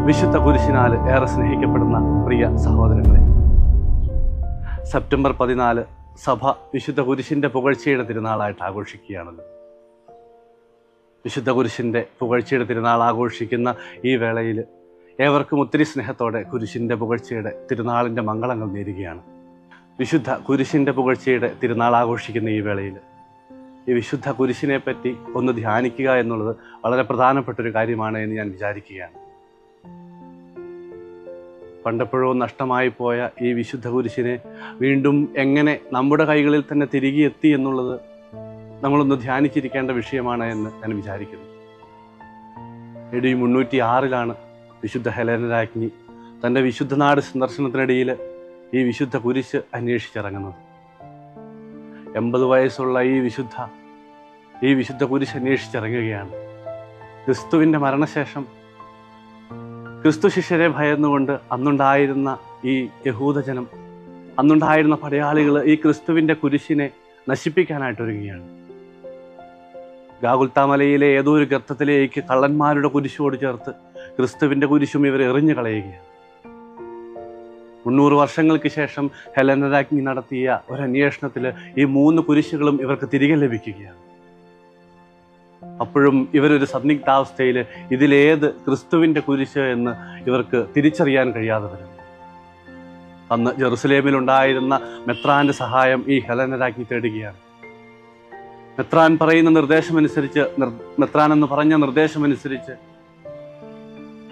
വിശുദ്ധ കുരിശിനാൽ ഏറെ സ്നേഹിക്കപ്പെടുന്ന പ്രിയ സഹോദരങ്ങളെ, സെപ്റ്റംബർ 14 സഭ വിശുദ്ധ കുരിശിൻ്റെ പുകഴ്ചയുടെ തിരുനാളായിട്ട് ആഘോഷിക്കുകയാണല്ലോ. വിശുദ്ധ കുരിശിൻ്റെ പുകഴ്ചയുടെ തിരുനാൾ ആഘോഷിക്കുന്ന ഈ വേളയിൽ ഏവർക്കും ഒത്തിരി സ്നേഹത്തോടെ കുരിശിൻ്റെ പുകഴ്ചയുടെ തിരുനാളിൻ്റെ മംഗളങ്ങൾ നേരുകയാണ്. വിശുദ്ധ കുരിശിൻ്റെ പുകഴ്ചയുടെ തിരുനാൾ ആഘോഷിക്കുന്ന ഈ വേളയിൽ ഈ വിശുദ്ധ കുരിശിനെ പറ്റി ഒന്ന് ധ്യാനിക്കുക എന്നുള്ളത് വളരെ പ്രധാനപ്പെട്ടൊരു കാര്യമാണ് എന്ന് ഞാൻ വിചാരിക്കുകയാണ്. പണ്ടെപ്പോഴോ നഷ്ടമായി പോയ ഈ വിശുദ്ധ കുരിശിനെ വീണ്ടും എങ്ങനെ നമ്മുടെ കൈകളിൽ തന്നെ തിരികെ എത്തി എന്നുള്ളത് നമ്മളൊന്ന് ധ്യാനിച്ചിരിക്കേണ്ട വിഷയമാണ് എന്ന് ഞാൻ വിചാരിക്കുന്നു. AD 306 വിശുദ്ധ ഹെലേന രാജ്ഞി തൻ്റെ വിശുദ്ധനാട് സന്ദർശനത്തിനിടയിൽ ഈ വിശുദ്ധ കുരിശ് അന്വേഷിച്ചിറങ്ങുന്നത്. 80 വയസ്സുള്ള ഈ വിശുദ്ധ കുരിശ് അന്വേഷിച്ചിറങ്ങുകയാണ്. ക്രിസ്തുവിൻ്റെ മരണശേഷം ക്രിസ്തു ശിഷ്യരെ ഭയന്നുകൊണ്ട് അന്നുണ്ടായിരുന്ന ഈ യഹൂദജനം, അന്നുണ്ടായിരുന്ന പടയാളികൾ ഈ ക്രിസ്തുവിൻ്റെ കുരിശിനെ നശിപ്പിക്കാനായിട്ടൊരുങ്ങുകയാണ്. ഗാഗുൽത്താമലയിലെ ഏതോ ഒരു ഗർത്തത്തിലേക്ക് കള്ളന്മാരുടെ കുരിശോട് ചേർത്ത് ക്രിസ്തുവിൻ്റെ കുരിശും ഇവർ എറിഞ്ഞു കളയുകയാണ്. 300 വർഷങ്ങൾക്ക് ശേഷം ഹെലേന രാജ്ഞി നടത്തിയ ഒരു അന്വേഷണത്തിൽ ഈ 3 കുരിശുകളും ഇവർക്ക് തിരികെ ലഭിക്കുകയാണ്. അപ്പോഴും ഇവരൊരു സന്ദിഗ്ധാവസ്ഥയിൽ ഇതിലേത് ക്രിസ്തുവിൻ്റെ കുരിശ് എന്ന് ഇവർക്ക് തിരിച്ചറിയാൻ കഴിയാതെ വരും. അന്ന് ജെറുസലേമിലുണ്ടായിരുന്ന മെത്രാൻ്റെ സഹായം ഈ ഹെലേന രാജ്ഞി തേടുകയാണ്. മെത്രാൻ പറഞ്ഞ നിർദ്ദേശമനുസരിച്ച്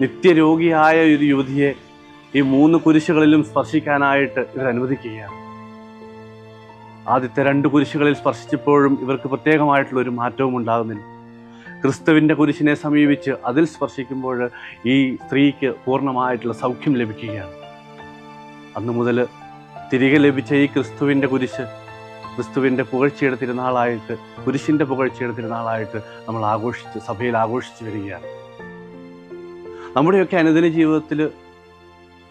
നിത്യരോഗിയായ ഒരു യുവതിയെ ഈ 3 കുരിശുകളിലും സ്പർശിക്കാനായിട്ട് ഇവർ അനുവദിക്കുകയാണ്. ആദ്യത്തെ 2 കുരിശുകളിൽ സ്പർശിച്ചപ്പോഴും ഇവർക്ക് പ്രത്യേകമായിട്ടുള്ള ഒരു മാറ്റവും ഉണ്ടാകുന്നില്ല. ക്രിസ്തുവിൻ്റെ കുരിശിനെ സമീപിച്ച് അതിൽ സ്പർശിക്കുമ്പോൾ ഈ സ്ത്രീക്ക് പൂർണ്ണമായിട്ടുള്ള സൗഖ്യം ലഭിക്കുകയാണ്. അന്നു മുതൽ തിരികെ ലഭിച്ച ഈ ക്രിസ്തുവിൻ്റെ കുരിശ് ക്രിസ്തുവിൻ്റെ പുകഴ്ചയുടെ തിരുനാളായിട്ട്, കുരിശിൻ്റെ പുകഴ്ചയുടെ തിരുനാളായിട്ട് നമ്മൾ സഭയിൽ ആഘോഷിച്ച് വരികയാണ്. നമ്മുടെയൊക്കെ അനുദിന ജീവിതത്തിൽ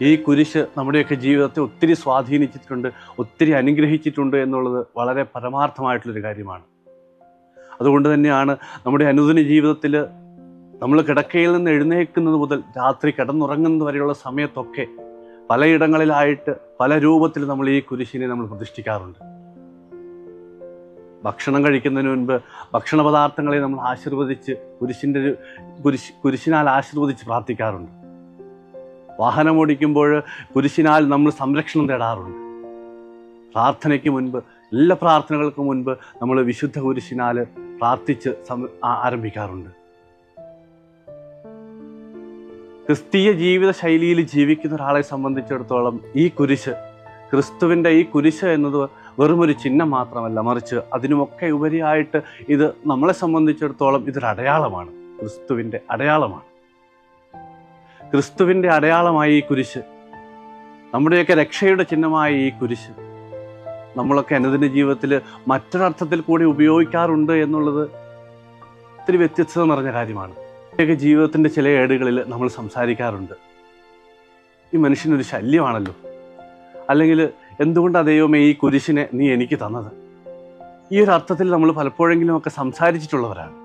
ഈ കുരിശ് നമ്മുടെയൊക്കെ ജീവിതത്തെ ഒത്തിരി സ്വാധീനിച്ചിട്ടുണ്ട്, ഒത്തിരി അനുഗ്രഹിച്ചിട്ടുണ്ട് എന്നുള്ളത് വളരെ പരമാർത്ഥമായിട്ടുള്ളൊരു കാര്യമാണ്. അതുകൊണ്ട് തന്നെയാണ് നമ്മുടെ അനുദിന ജീവിതത്തിൽ നമ്മൾ കിടക്കയിൽ നിന്ന് എഴുന്നേൽക്കുന്നത് മുതൽ രാത്രി കിടന്നുറങ്ങുന്നത് വരെയുള്ള സമയത്തൊക്കെ പലയിടങ്ങളിലായിട്ട് പല രൂപത്തിൽ നമ്മൾ ഈ കുരിശിനെ നമ്മൾ പ്രതിഷ്ഠിക്കാറുണ്ട്. ഭക്ഷണം കഴിക്കുന്നതിന് മുൻപ് ഭക്ഷണ പദാർത്ഥങ്ങളെ നമ്മൾ ആശീർവദിച്ച് കുരിശിനാൽ ആശീർവദിച്ച് പ്രാർത്ഥിക്കാറുണ്ട്. വാഹനമോടിക്കുമ്പോൾ കുരിശിനാൽ നമ്മൾ സംരക്ഷണം തേടാറുണ്ട്. പ്രാർത്ഥനയ്ക്ക് മുൻപ്, എല്ലാ പ്രാർത്ഥനകൾക്കും മുൻപ് നമ്മൾ വിശുദ്ധ കുരിശിനാൽ പ്രാർത്ഥിച്ച് ആരംഭിക്കാറുണ്ട്. ക്രിസ്തീയ ജീവിത ശൈലിയിൽ ജീവിക്കുന്ന ഒരാളെ സംബന്ധിച്ചിടത്തോളം ഈ കുരിശ്, ക്രിസ്തുവിൻ്റെ ഈ കുരിശ് എന്നത് വെറുമൊരു ചിഹ്നം മാത്രമല്ല, മറിച്ച് അതിനുമൊക്കെ ഉപരിയായിട്ട് ഇത് നമ്മളെ സംബന്ധിച്ചിടത്തോളം ഇതൊരു അടയാളമാണ്, ക്രിസ്തുവിൻ്റെ അടയാളമാണ്. ക്രിസ്തുവിൻ്റെ അടയാളമായ ഈ കുരിശ്, നമ്മുടെയൊക്കെ രക്ഷയുടെ ചിഹ്നമായ ഈ കുരിശ് നമ്മളൊക്കെ അനുദിന ജീവിതത്തിൽ മറ്റൊരർത്ഥത്തിൽ കൂടി ഉപയോഗിക്കാറുണ്ട് എന്നുള്ളത് ഒത്തിരി വ്യത്യസ്തത നിറഞ്ഞ കാര്യമാണ്. നമ്മുടെയൊക്കെ ജീവിതത്തിൻ്റെ ചില ഏടുകളിൽ നമ്മൾ സംസാരിക്കാറുണ്ട്, ഈ മനുഷ്യനൊരു ശല്യമാണല്ലോ, അല്ലെങ്കിൽ എന്തുകൊണ്ടാണ് ദൈവമേ ഈ കുരിശിനെ നീ എനിക്ക് തന്നത്. ഈ ഒരു അർത്ഥത്തിൽ നമ്മൾ പലപ്പോഴെങ്കിലും ഒക്കെ സംസാരിച്ചിട്ടുള്ളവരാണ്.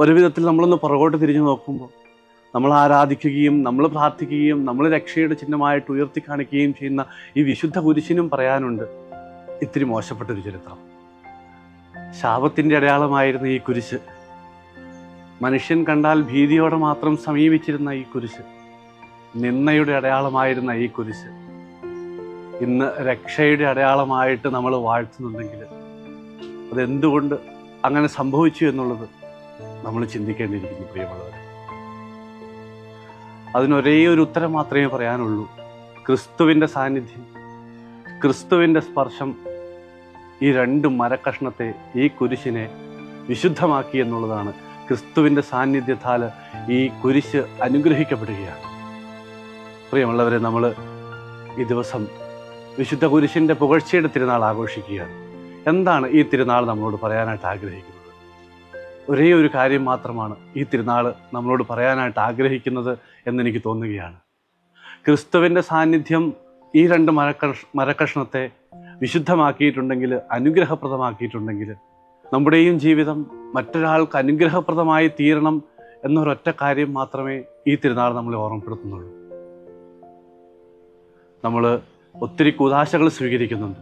ഒരു വിധത്തിൽ നമ്മളൊന്ന് പുറകോട്ട് തിരിഞ്ഞു നോക്കുമ്പോൾ നമ്മൾ ആരാധിക്കുകയും നമ്മൾ പ്രാർത്ഥിക്കുകയും നമ്മൾ രക്ഷയുടെ ചിഹ്നമായിട്ട് ഉയർത്തി കാണിക്കുകയും ചെയ്യുന്ന ഈ വിശുദ്ധ കുരിശിനും പറയാനുണ്ട് ഇത്തിരി മോശപ്പെട്ടൊരു ചരിത്രം. ശാപത്തിൻ്റെ അടയാളമായിരുന്ന ഈ കുരിശ്, മനുഷ്യൻ കണ്ടാൽ ഭീതിയോടെ മാത്രം സമീപിച്ചിരുന്ന ഈ കുരിശ്, നിന്ദയുടെ അടയാളമായിരുന്ന ഈ കുരിശ് ഇന്ന് രക്ഷയുടെ അടയാളമായിട്ട് നമ്മൾ വാഴ്ത്തുന്നുണ്ടെങ്കിൽ അതെന്തുകൊണ്ട് അങ്ങനെ സംഭവിച്ചു എന്നുള്ളത് നമ്മൾ ചിന്തിക്കേണ്ടിയിരിക്കുന്നു പ്രിയമുള്ളവർ. അതിനൊരേ ഒരു ഉത്തരം മാത്രമേ പറയാനുള്ളൂ. ക്രിസ്തുവിൻ്റെ സാന്നിധ്യം, ക്രിസ്തുവിൻ്റെ സ്പർശം ഈ 2 മരക്കഷ്ണത്തെ, ഈ കുരിശിനെ വിശുദ്ധമാക്കി എന്നുള്ളതാണ്. ക്രിസ്തുവിൻ്റെ സാന്നിധ്യത്താൽ ഈ കുരിശ് അനുഗ്രഹിക്കപ്പെടുകയാണ്. പ്രിയമുള്ളവരെ, നമ്മൾ ഈ ദിവസം വിശുദ്ധ കുരിശിൻ്റെ പുകഴ്ചയുടെ തിരുനാൾ ആഘോഷിക്കുകയാണ്. എന്താണ് ഈ തിരുനാൾ നമ്മളോട് പറയാനായിട്ട് ആഗ്രഹിക്കുന്നത്? ഒരേ ഒരു കാര്യം മാത്രമാണ് ഈ തിരുനാൾ നമ്മളോട് പറയാനായിട്ട് ആഗ്രഹിക്കുന്നത് എന്നെനിക്ക് തോന്നുകയാണ്. ക്രിസ്തുവിൻ്റെ സാന്നിധ്യം ഈ 2 മരക്കഷ്ണത്തെ വിശുദ്ധമാക്കിയിട്ടുണ്ടെങ്കിൽ, അനുഗ്രഹപ്രദമാക്കിയിട്ടുണ്ടെങ്കിൽ, നമ്മുടെയും ജീവിതം മറ്റൊരാൾക്ക് അനുഗ്രഹപ്രദമായി തീരണം എന്നൊരൊറ്റ കാര്യം മാത്രമേ ഈ തിരുനാൾ നമ്മളെ ഓർമ്മപ്പെടുത്തുന്നുള്ളൂ. നമ്മൾ ഒത്തിരി കൂദാശകൾ സ്വീകരിക്കുന്നുണ്ട്.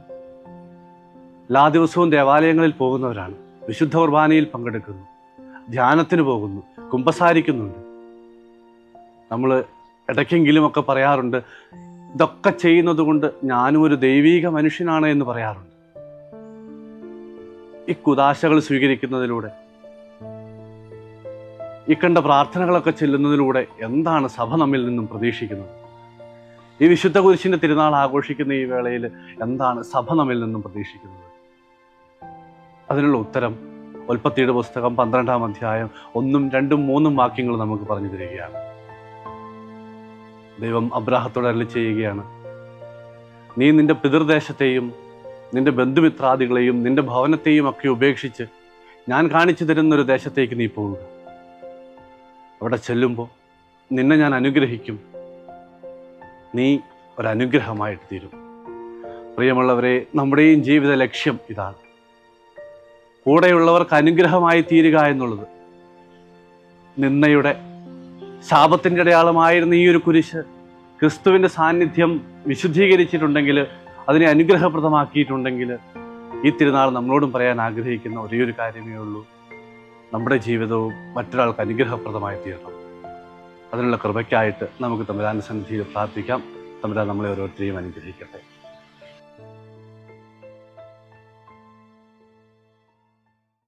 എല്ലാ ദിവസവും ദേവാലയങ്ങളിൽ പോകുന്നവരാണ്, വിശുദ്ധ കുർബാനയിൽ പങ്കെടുക്കുന്നു, ധ്യാനത്തിന് പോകുന്നു, കുമ്പസാരിക്കുന്നുണ്ട്. നമ്മൾ ഇടയ്ക്കെങ്കിലുമൊക്കെ പറയാറുണ്ട്, ഇതൊക്കെ ചെയ്യുന്നത് കൊണ്ട് ഞാനും ഒരു ദൈവീക മനുഷ്യനാണ് എന്ന് പറയാറുണ്ട്. ഈ കുദാശകൾ സ്വീകരിക്കുന്നതിലൂടെ, ഈ കണ്ട പ്രാർത്ഥനകളൊക്കെ ചെല്ലുന്നതിലൂടെ എന്താണ് സഭ നമ്മിൽ നിന്നും പ്രതീക്ഷിക്കുന്നത്? ഈ വിശുദ്ധ കുരിശിൻ്റെ തിരുനാൾ ആഘോഷിക്കുന്ന ഈ വേളയിൽ എന്താണ് സഭ നമ്മിൽ നിന്നും പ്രതീക്ഷിക്കുന്നത്? അതിനുള്ള ഉത്തരം ഉൽപ്പത്തിയുടെ പുസ്തകം 12-ാം അധ്യായം 1, 2, 3 വാക്യങ്ങൾ നമുക്ക് പറഞ്ഞു തരികയാണ്. ദൈവം അബ്രാഹത്തോട് അരുളി ചെയ്യുകയാണ്, നീ നിന്റെ പിതൃദേശത്തെയും നിന്റെ ബന്ധുമിത്രാദികളെയും നിന്റെ ഭവനത്തെയും ഒക്കെ ഉപേക്ഷിച്ച് ഞാൻ കാണിച്ചു തരുന്നൊരു ദേശത്തേക്ക് നീ പോവുക. അവിടെ ചെല്ലുമ്പോൾ നിന്നെ ഞാൻ അനുഗ്രഹിക്കും, നീ ഒരനുഗ്രഹമായിട്ട് തീരും. പ്രിയമുള്ളവരെ, നമ്മുടെയും ജീവിത ലക്ഷ്യം ഇതാണ്. കൂടെയുള്ളവർക്ക് അനുഗ്രഹമായി തീരുക എന്നുള്ളത്. നിന്നയുടെ ശാപത്തിൻ്റെ അടയാളമായിരുന്ന ഈ ഒരു കുരിശ് ക്രിസ്തുവിൻ്റെ സാന്നിധ്യം വിശുദ്ധീകരിച്ചിട്ടുണ്ടെങ്കിൽ, അതിനെ അനുഗ്രഹപ്രദമാക്കിയിട്ടുണ്ടെങ്കിൽ, ഈ തിരുനാൾ നമ്മളോടും പറയാൻ ആഗ്രഹിക്കുന്ന ഒരേ ഒരു കാര്യമേ ഉള്ളൂ, നമ്മുടെ ജീവിതവും മറ്റൊരാൾക്ക് അനുഗ്രഹപ്രദമായി തീരണം. അതിനുള്ള കൃപയ്ക്കായിട്ട് നമുക്ക് തമ്പുരാന്റെ സന്നിധിയിൽ പ്രാർത്ഥിക്കാം. തമ്പുരാൻ നമ്മളെ ഓരോരുത്തരെയും അനുഗ്രഹിക്കട്ടെ.